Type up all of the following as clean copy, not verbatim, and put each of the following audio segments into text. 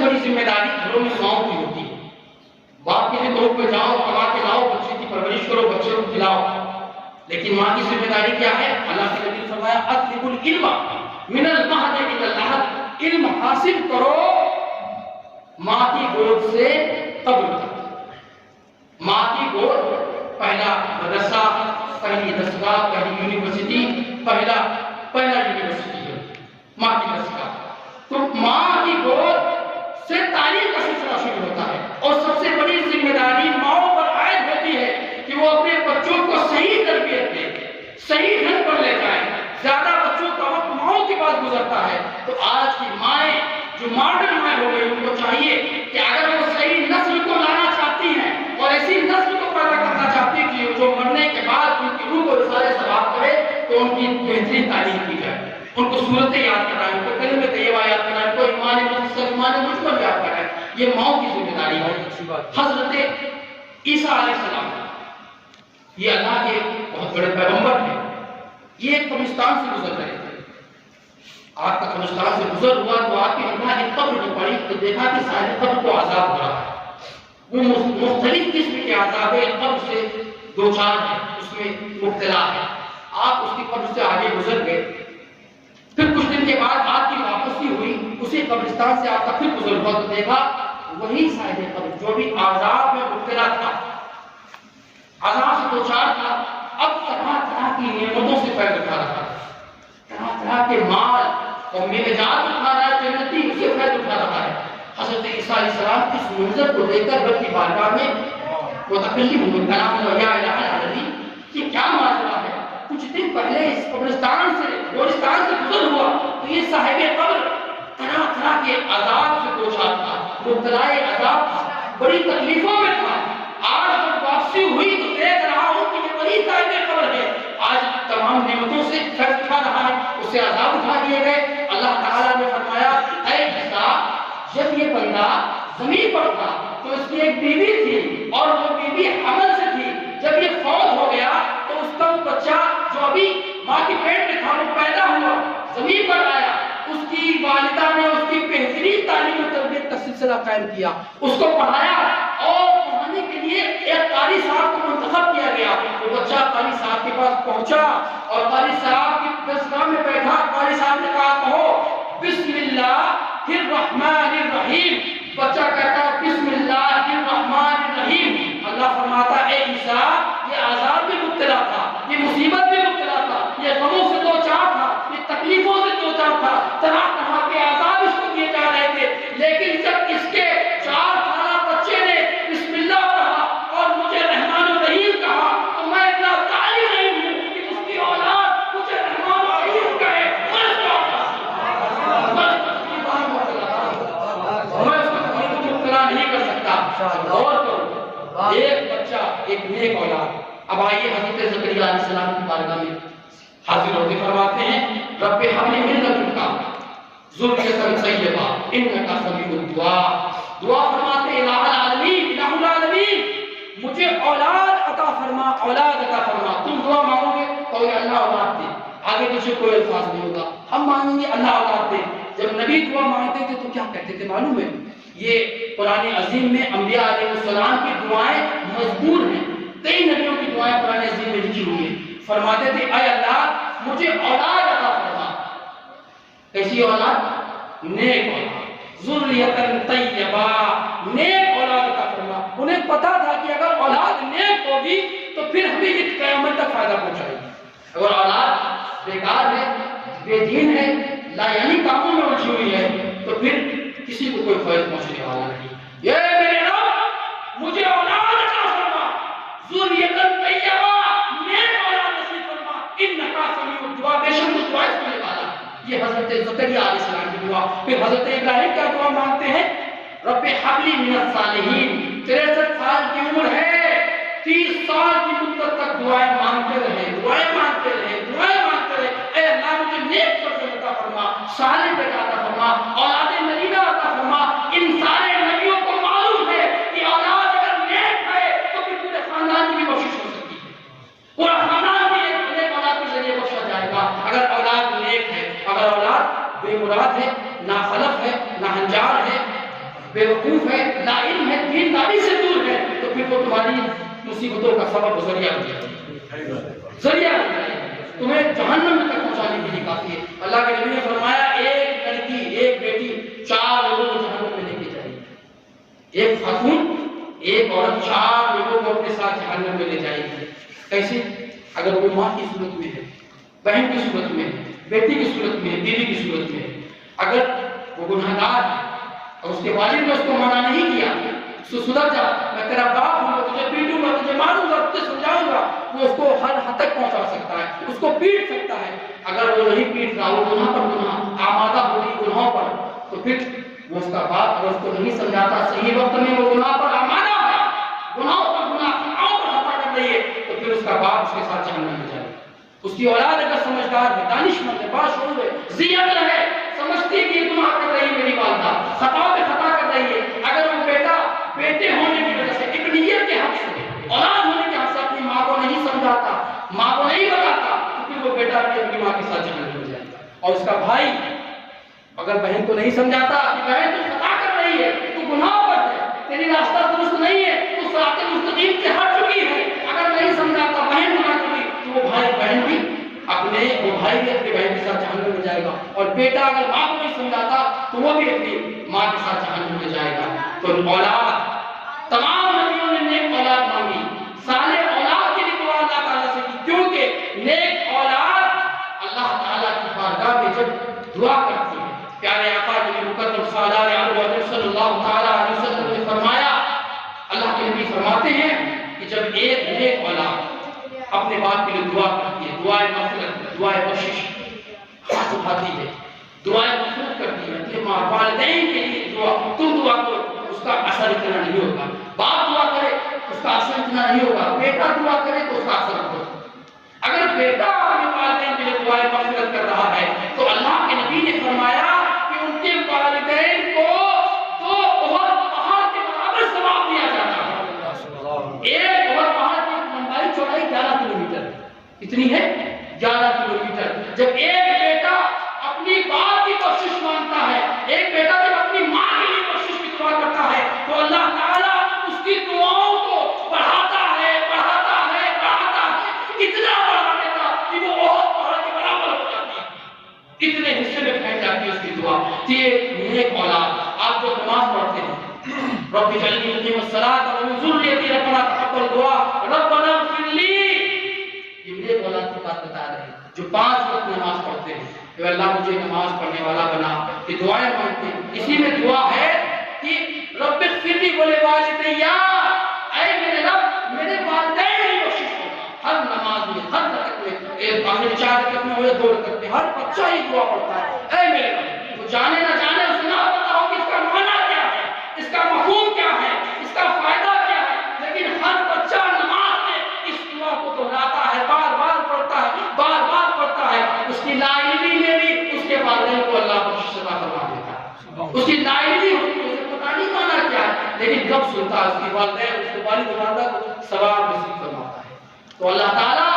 بڑی ذمہ داری گھروں میں ماؤں کی ہوتی ہے. باپ کے لیے دور پہ جاؤ, کما کے لاؤ, بچے کی پرورش کرو, بچے کو کھلاؤ. لیکن ماں کی ذمہ داری کیا ہے؟ اللہ کے نبی نے فرمایا اطلب العلم من المہد الی اللحد, علم حاصل کرو ماں کی گود سے قبر تک. ماں کی گود, پہلا مدرسہ, پہلی دستگاہ, پہلی یونیورسٹی, پہلا یونیورسٹی ہے ماں کی دستگاہ. تو ماں کی گود سے تعلیم کا سلسلہ شروع ہوتا ہے, اور سب سے بڑی ذمہ داری ماؤں پر عائد ہوتی ہے کہ وہ اپنے بچوں کو صحیح تربیت دیں, صحیح ڈھنگ پر لے جائیں. زیادہ بچوں کا وقت ماؤں کے پاس گزرتا ہے. تو آج کی مائیں جو ماڈرن مائیں ہو گئی, ان کو چاہیے کہ اگر وہ صحیح نسل کو لانا چاہتی ہیں اور ایسی نسل کو پیدا کرنا چاہتی ہیں کہ جو مرنے کے بعد ان کی روح کو رسالے ثواب کرے, تو ان کی بہترین تعلیم کی جائے. ان کو صورتیں یاد کرائیں, ان کو کلمہ طیبہ یاد کرائیں, ان کو ایمان مفصل, ایمان مجمل یاد کرائیں. یہ ماؤں کی ذمہ داری ہے. حضرت عیسیٰ علیہ السلام, یہ اللہ کے بہت بڑے پیغمبر ہیں, یہ ایک قبرستان سے گزر رہے تھے. آپ کا قبرستان سے گزر ہوا تو آپ کی نگاہ ایک قبر میں پڑی, تو دیکھا کہ صاحب قبر کو عذاب ہو رہا ہے. وہ مختلف قسم کے عذاب قبر سے دو چار ہیں, اس میں مبتلا ہے. آپ اس کی قبر سے آگے گزر گئے. پھر کچھ دن کے بعد آپ کی واپسی ہوئی, اسی قبرستان سے آپ کا پھر گزر ہوا تو دیکھا وہی صاحب قبر جو بھی عذاب میں مبتلا تھا, عذاب سے دو چار تھا, اب طرح طرح کی نعمتوں سے فائدہ اٹھا رہا ہے. طرح طرح کے مال اور معجزات اٹھا رہا ہے, جنتی اسے فائدہ اٹھا رہا ہے. حضرت عیسیٰ علیہ السلام اس منظر کو دیکھ کر رب کی بارگاہ میں متکلم ہوئے, کلام یا الہ العلی, یہ کیا معاملہ ہے؟ کچھ دن پہلے اس قبرستان سے گورستان سے گزر ہوا تو یہ صاحب قبر طرح طرح کے عذاب سے دو چار تھا, مبتلا عذاب تھا, بڑی تکلیفوں میں تھا. آج جب واپسی ہوئی تو دیکھ رہا ہوں کہ یہ وہی صاحب قبر ہے. آج تمام نعمتوں سے فیض اٹھا رہا ہے, اس سے عذاب اٹھا دیے گئے. اللہ تعالیٰ نے فرمایا اے عیسیٰ, جب یہ بندہ زمین پر تھا تو اس کی ایک بیوی تھی اور وہ بیوی حمل سے تھی. جب یہ فوت ہو گیا تو اس کا وہ بچہ جو ابھی ماں کے پیٹ میں تھا وہ پیدا ہوا, زمین پر آیا. اس کی والدہ نے اس کی بہترین تعلیم و تربیت کا سلسلہ قائم کیا, اس کو پڑھایا, اور پڑھانے کے لیے ایک قاری صاحب کو منتخب کیا گیا. وہ بچہ قاری صاحب کے پاس پہنچا اور قاری صاحب کی دستگاہ میں بیٹھا. قاری صاحب نے کہا کہو بسم اللہ الرحمن الرحیم. بچہ کہتا ہے بسم اللہ الرحمن الرحیم. اللہ فرماتا ہے اے عیسیٰ, یہ عذاب میں مبتلا تھا, یہ مصیبت میں مبتلا تھا, یہ غموں سے دو چار تھا, یہ تکلیفوں سے دو چار تھا, طرح طرح کے عذاب اس کو دیے جا رہے تھے. لیکن جب اس کے 4 سالہ بچے نے بسم اللہ کہا اور مجھے رحمان الرحیم کہا, تو میں اتنا ظالم نہیں ہوں کہ اس کی اولاد مجھے رحمان الرحیم کہے. میں اس کو مبتلا نہیں کر سکتا. غور کرو, ایک بچہ, ایک نیک اولاد. اب آئیے حضرت زکریا علیہ السلام کی بارگاہ میں حاضر ہوتے, فرماتے ہیں رب ہب لی من لدنک ذریۃ طیبہ انک سمیع الدعاء. دعا فرماتے الہ العالمین, الہ العالمین, مجھے اولاد عطا فرما, اولاد عطا فرما. تم دعا مانگو گے تو اللہ اولاد دے, آگے پیچھے کوئی الفاظ نہیں ہوگا. ہم مانگیں گے اللہ اولاد دے. جب نبی دعا مانگتے تھے تو کیا کہتے تھے معلوم ہے؟ یہ قرآن عظیم میں انبیاء علیہ السلام کی دعائیں مذکور ہیں. کئی نبیوں کی دعائیں قرآن عظیم میں لکھی ہوئی ہیں. فرماتے تھے اے اللہ مجھے اولاد عطا فرما. کیسی اولاد؟ نیک اولاد, ذریۃ طیبہ, نیک اولاد عطا فرما. انہیں پتا تھا کہ اگر اولاد نیک ہوگی تو پھر ہمیں یہ قیامت تک فائدہ پہنچائے گی. اگر اولاد بیکار ہے, بے دین ہے, لا یعنی کاموں میں الجھی ہوئی ہے, تو پھر کسی کو کوئی فائدہ پہنچنے والا نہیں. یہ میرے رب مجھے اولاد عطا فرما, ذریۃ طیبہ, نیک اولاد نصیب فرما, انک سمیع الدعاء, بے شک تو دعا سننے والا. یہ حضرت زکریا علیہ السلام کی دعا. پھر حضرت ابراہیم کیا دعا مانگتے ہیں؟ رب ہب لی من الصالحین. 63 سال کی عمر ہے, 30 سال کی مدت تک دعائیں مانگتے رہے, دعائیں مانگتے رہے, دعائیں مانگتے رہے. اے اللہ مجھے نیک فرزند عطا فرما, صالح بیٹا عطا فرما, اولاد نبینا عطا فرما. ان سارے نبیوں کو معلوم ہے کہ اولاد اگر نیک ہے تو پھر پورے خاندان کی بھی بخشش ہو سکتی ہے, پورا خاندان بھی ایک نیک اولاد کے ذریعے بخشا جائے گا اگر اولاد نیک ہے. اگر اولاد بے مراد ہے, ناخلف ہے, ناہنجار ہے, بے وقوف ہے، لا علم ہے، دینداری سے دور ہے، تو پھر وہ تمہاری مصیبتوں کا سبب ذریعہ ہو جائے گا، ذریعہ ہو جائے گا، تمہیں جہنم تک پہنچانے کے لیے کافی ہے۔ اللہ کے نبی نے فرمایا ایک لڑکی، ایک بیٹی 4 لوگوں کو جہنم میں لے کے جائے گی، ایک خاتون، ایک عورت 4 لوگوں کو اپنے ساتھ جہنم میں لے جائے گی۔ کیسے؟ اگر وہ ماں کی صورت میں ہے، بہن کی صورت میں ہے، بیٹی کی صورت میں ہے، بیوی کی صورت میں ہے، اگر وہ گنہگار ہے اور اس کے والد نے اس کو منع نہیں کیا، اس کو سدھر جا، میں تیرا باپ ہوں، میں تجھے پیٹوں گا، تجھے ماروں گا، تجھے سمجھاؤں گا، وہ اس کو ہر حد تک پہنچا سکتا ہے، اس کو پیٹ سکتا ہے۔ اگر وہ نہیں پیٹ رہا، وہ گناہ پر گناہ آمادہ ہوگی گناہوں پر، تو پھر وہ اس کا باپ اگر اس کو نہیں سمجھاتا صحیح وقت میں، وہ گناہ پر آمادہ ہے، گناہوں پر گناہ خطا کر رہی ہے، تو پھر اس کا باپ اس کے ساتھ جہنم میں جائے گا۔ اس کی اولاد اگر سمجھدار ہے، دانشمند ہے، باشعور ہے، ذی عقل ہے، سمجھتی ہے کہ یہ گناہ کر رہی ہے میری والدہ، خطا پہ خطا کر رہی ہے، اگر وہ بیٹا بیٹے ہونے کی وجہ سے، ابنیت کے حق سے، اولاد ہونے کے حق سے اپنی ماں کو نہیں سمجھاتا، ماں کو نہیں بتاتا، تو پھر وہ بیٹا بھی اپنی ماں کے ساتھ جہنم میں جائے گا۔ اور اس کا بھائی اگر بہن کو نہیں سمجھاتا کہ بہن تو خطا کر رہی ہے، تو گناہ پر ہے، تیری راستہ درست نہیں ہے، تو صراط مستقیم سے ہٹ چکی ہے، اگر نہیں سمجھاتا بہن گناہ کر رہی، تو وہ بہن بھی اپنے بہن کے ساتھ جہنم میں جائے گا، اور بیٹا اگر ماں کو نہیں سمجھاتا تو وہ بھی اپنی ماں کے ساتھ جہنم میں جائے گا۔ تو اولاد، تمام نبیوں نے نیک اولاد مانگی، صالح اولاد کے لیے دعا اللہ تعالیٰ سے کی، کیونکہ نیک اولاد اللہ تعالیٰ کی بارگاہ میں جب دعا کرتی ہے، پیارے آقا نبی مکرم صلی اللہ تعالیٰ علیہ وسلم نے فرمایا، اللہ کے نبی فرماتے ہیں کہ جب ایک نیک اولاد اپنے باپ کے لیے دعا کرتی ہے، دعائے مغفرت، دعائے بخشش، ہاتھ اٹھاتی ہے، دعائے مغفرت کرتی ہے، کہ ماں والدین کے لیے تم دعا کرو، اس کا اثر اتنا نہیں ہوگا، باپ دعا کرے اس کا اثر اتنا نہیں ہوگا، بیٹا دعا کرے تو اس کا اثر ہوگا۔ اگر بیٹا اپنے والدین کے لیے دعائے مغفرت کر رہا ہے تو اللہ کے نبی نے فرمایا کہ ان کے والدین کو 2 احد پہاڑ کے برابر ثواب دیا جاتا ہے۔ ایک احد پہاڑ کی لمبائی چوڑائی 11 کلومیٹر اتنی ہے، 11 کلومیٹر۔ جب ایک بیٹا اپنی باپ کی بخشش مانگتا ہے، ایک بیٹا جب اپنی ماں کے لیے بخشش کی دعا کرتا ہے، تو اللہ تعالیٰ اس کی دعاؤں کو بڑھاتا ہے، بڑھاتا ہے، بڑھاتا ہے، اتنا بڑھا دیتا کہ وہ احد پہاڑ کے برابر ہو جاتی ہے، اتنے حصے میں پھیل جاتی ہے اس کی دعا۔ یہ نیک اولاد، آپ جو نماز پڑھتے ہیں، رب اجعلنی مقیم الصلاۃ ومن ذریتی ربنا تقبل دعا ربنا اغفر لی، یہ نیک اولاد کی بات بتا رہے ہیں جو 5 وقت نماز پڑھتے ہیں، کہ اللہ مجھے نماز پڑھنے والا بنا، کہ دعائیں مانگتے ہیں۔ اسی میں دعا ہے کہ رب اغفر لی ولوالدی، اے میرے رب میرے والدین کی بخشش کرنا۔ ہر نماز میں، ہر رکعت میں، ایک آخر 4 رکعت میں ہو یا 2 رکعت میں، ہر بچہ یہ دعا پڑھتا ہے، اے میرے رب، وہ جانے نہ جانے اسے نہ پتا ہو کہ اس کا معنی کیا ہے، اس کا مفہوم کیا ہے، اس کا فائدہ کیا ہے، لیکن ہر بچہ نماز میں اس دعا کو دہراتا ہے، بار بار پڑھتا ہے، بار بار پڑھتا ہے۔ اس کی لا علمی میں بھی اس کے والدین کو اللہ بخشش عطا فرما دیتا ہے، اس کی لا علمی ہوتی ہے، اسے پتہ نہیں مانا کیا ہے، لیکن جب سنتا ہے اس کی والدین، اس کے والد والدہ کو ثواب نصیب فرماتا ہے۔ تو اللہ تعالیٰ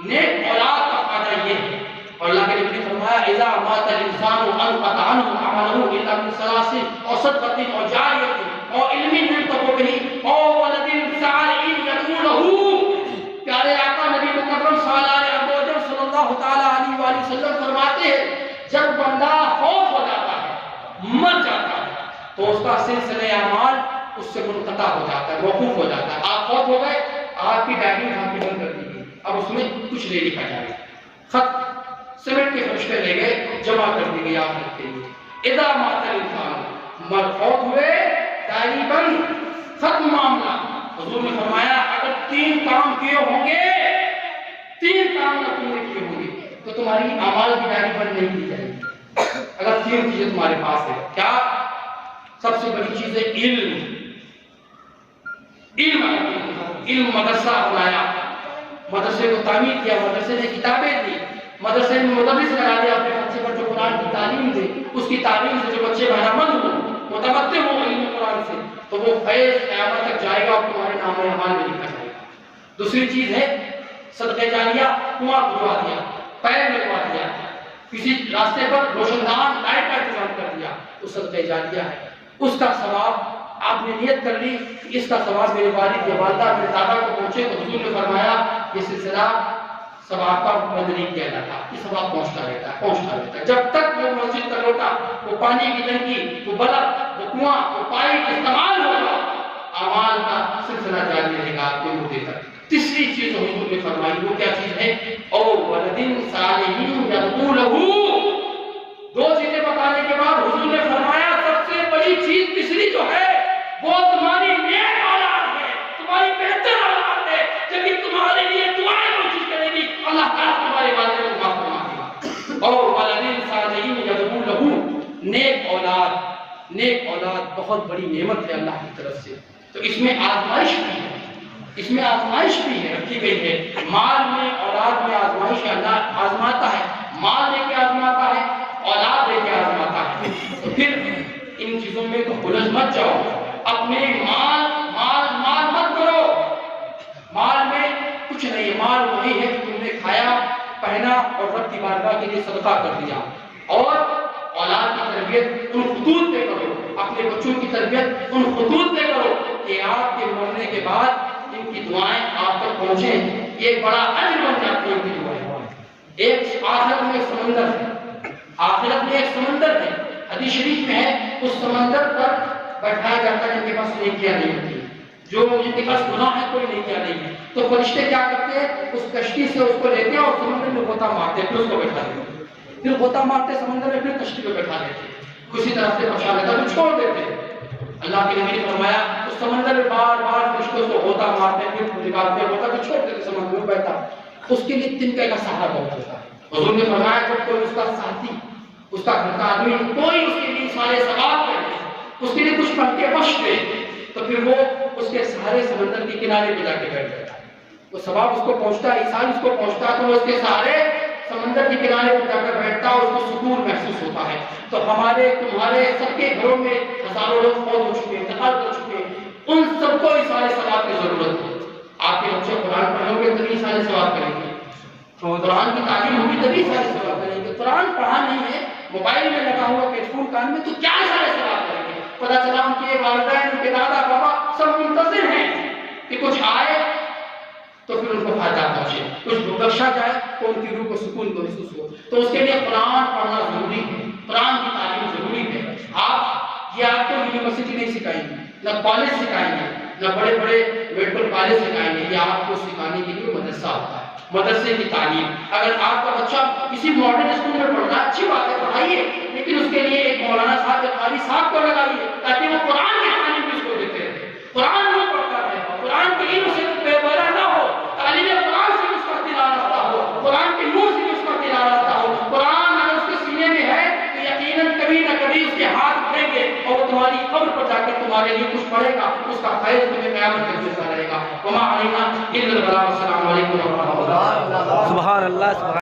نیک اولاد کا فائدہ یہ ہے، اور اللہ کے نبی نے فرمایا اذا مات الانسان انقطع عنه عمله الا من 3 او صدقۃ او جاریۃ او علم ينتفع به او ولد صالح يدعو له۔ پیارے آقا نبی مکرم صلی اللہ تعالیٰ علیہ وآلہ وسلم فرماتے ہیں جب بندہ فوت ہو جاتا ہے، مر جاتا ہے، تو اس کا سلسلہ اعمال اس سے منقطع ہو جاتا ہے، موقوف ہو جاتا ہے۔ آپ فوت ہو گئے، آپ کی ڈائری اٹھا کے بند کر دی گئی، اب اس میں کچھ نہیں لکھا جائے گا، خط سیمنٹ کے فرشتے لے گئے، جمع کر دی گئی آخرت کے لیے۔ اذا مات الانسان، مر فوت ہوئے، ڈائری بند، ختم معاملہ۔ حضور نے فرمایا اگر 3 کام کیے ہوں گے، 3 کام نہ تم نے کیے ہوں گے تو تمہاری اعمال کی ڈائری بند نہیں کی جائے گی۔ اگر 3 چیزیں تمہارے پاس ہیں، کیا؟ سب سے بڑی چیز ہے علم، علم مدرسہ بنایا، مدرسے کو تعمیر کیا، مدرسے نے کتابیں دی، مدرسے میں مدرس لگا دیا اپنے بچے پر جو قرآن کی تعلیم دے، اس کی تعلیم سے جو بچے بہرمند ہوں، متمتع ہوں علم قرآن سے، تو وہ فیض قیامت تک جائے گا اور تمہارے نام اعمال میں لکھا جائے گا۔ دوسری چیز ہے صدقہ جاریہ، کنواں کھدوا دیا، پیر لگوا دیا، کسی راستے پر روشن دان لائٹ کا انتظام کر دیا، وہ صدقہ جاریہ ہے۔ اس کا ثواب آپ نے نیت کر لی کہ اس کا ثواب میرے والد یا والدہ میرے دادا کو پہنچے، تو حضور نے فرمایا یہ سلسلہ ثواب کا بند نہیں کیا جاتا، یہ ثواب پہنچتا رہتا ہے جب تک وہ مسجد کا لوٹا، وہ پانی کی ٹنکی، وہ بلب، وہ کنواں، وہ پائپ استعمال ہوگا، اعمال کا سلسلہ جاری رہے گا کوئی مدے تک۔ تیسری چیز حضور نے فرمائی وہ کیا چیز ہے؟ او ولد صالح یدعو لہ۔ دو چیزیں بتانے کے بعد حضور نے فرمایا سب سے بڑی چیز تیسری جو ہے وہ تمہاری نیک اولاد ہے، تمہاری بہتر اولاد ہے، جب یہ تمہارے لیے دعائیں کوشش کرے گی اللہ تعالیٰ تمہارے والدین کو معاف فرما دے گا۔ او ولد صالح یدعو لہ، نیک اولاد بہت بڑی نعمت ہے اللہ کی طرف سے۔ تو اس میں آزمائش بھی ہے رکھی گئی ہے۔ مال میں، اولاد میں آزمائش ہے، اللہ آزماتا ہے، مال لے کے آزماتا ہے، اولاد لے کے آزماتا ہے۔ تو پھر ان چیزوں میں تو الجھ مت جاؤ، اپنے مال مت کرو۔ مال میں کچھ نہیں ہے، مال وہی ہے کہ تم نے کھایا پہنا اور رب کی بارگاہ کے لیے صدقہ کر دیا۔ اور اولاد کی تربیت ان خطوط پہ کرو، اپنے بچوں کی تربیت ان خطوط پہ کرو کہ آپ کے مرنے کے بعد ان کی دعائیں آپ تک پہنچیں، یہ بڑا اجر بن جاتی ہے ان کی دعائیں۔ ایک آخرت میں ایک سمندر ہے، آخرت میں ایک سمندر ہے، حدیث شریف میں ہے اس سمندر پر بیٹھایا جاتا ہے جن کے پاس نیکیاں نہیں ہوتی، جو جن کے پاس گناہ ہے کوئی نیکیاں نہیں ہے، تو فرشتے کیا کرتے ہیں اس کشتی سے اس کو لیتے ہیں اور سمندر میں غوطہ مارتے ہیں، پھر اس کو بیٹھا دیتے ہیں، پھر غوطہ مارتے سمندر میں، پھر کشتی کو بیٹھا دیتے ہیں، کسی طرح سے پہنچا دیتا ہے، پھر چھوڑ دیتے ہیں۔ اللہ کے نبی نے فرمایا اس سمندر میں بار بار فرشتوں سے غوطہ مارتے ہیں، پھر نکالتے ہوتا کہ چھوڑ دیتے سمندر میں بیٹھا، اس کے لیے تنکے کا سہارا بہت ہوتا ہے۔ حضور نے فرمایا جب کوئی اس کا ساتھی، اس کا گھر کا آدمی کوئی اس کے لیے سارے ثواب کرے، اس کے لیے کچھ پڑھ کے بخش دے، تو پھر وہ اس کے سہارے سمندر کے کنارے پہ جا کے بیٹھ جاتا ہے، وہ ثواب اس کو پہنچتا ہے، احسان اس کو پہنچتا ہے، تو وہ اس کے سہارے سمندر کے کنارے پر جا کر بیٹھتا ہے، اس کو سکون محسوس ہوتا ہے۔ تو ہمارے تمہارے سب کے گھروں میں ہزاروں لوگ فوت ہو چکے ہیں، انتقال کر چکے ہیں، ان سب کو اس سارے ثواب کی ضرورت ہے۔ آپ کے بچے قرآن پڑھیں گے تبھی سارے ثواب کریں گے، قرآن کی تعلیم ہوگی تبھی سارے ثواب کریں گے۔ قرآن پڑھا نہیں ہے، موبائل میں لگا ہوا ہیڈ فون کان میں، تو کیا سارے ثواب کریں گے؟ پتہ چلا ان کے والدین، ان کے دادا بابا سب منتظر ہیں کہ کچھ آئے تو پھر ان کو فائدہ پہنچے، کچھ بخشا جائے تو ان کی روح کو سکون محسوس ہو۔ تو اس کے لیے قرآن پڑھنا ضروری ہے، قرآن کی تعلیم ضروری ہے۔ یہ آپ کو یونیورسٹی نہیں سکھائیں گے، نہ کالج سکھائیں گے، نہ بڑے بڑے میڈیکل کالج سکھائیں گے، یہ آپ کو سکھانے کے لیے مدرسہ ہوتا ہے، مدرسے کی تعلیم۔ اگر آپ کا بچہ کسی ماڈرن اسکول میں پڑھتا ہے اچھی بات ہے، پڑھائیے، لیکن اس کے لیے ایک مولانا صاحب یا قاری صاحب کو لگائیے تاکہ وہ قرآن کی تعلیم بھی اس کو دیتے رہے، قرآن نہیں پڑھتا ہے، قرآن کی علم سے بے بہرا نہ ہو، تعلیم قرآن سے اس کا دل آراستہ ہو، قرآن کے نور سے اس کا دل آراستہ ہو۔ قرآن اگر اس کے سینے میں ہے تو یقیناً کبھی نہ کبھی اس کے ہاتھ اٹھیں گے اور وہ تمہاری قبر پر جا کر تمہارے لیے کچھ پڑھے گا، اس کا فیض تمہیں قیامت تک ملتا رہے گا۔ وما علینا الا البلاغ۔ السلام علیکم ورحمۃ اللہ۔ سبحان اللہ۔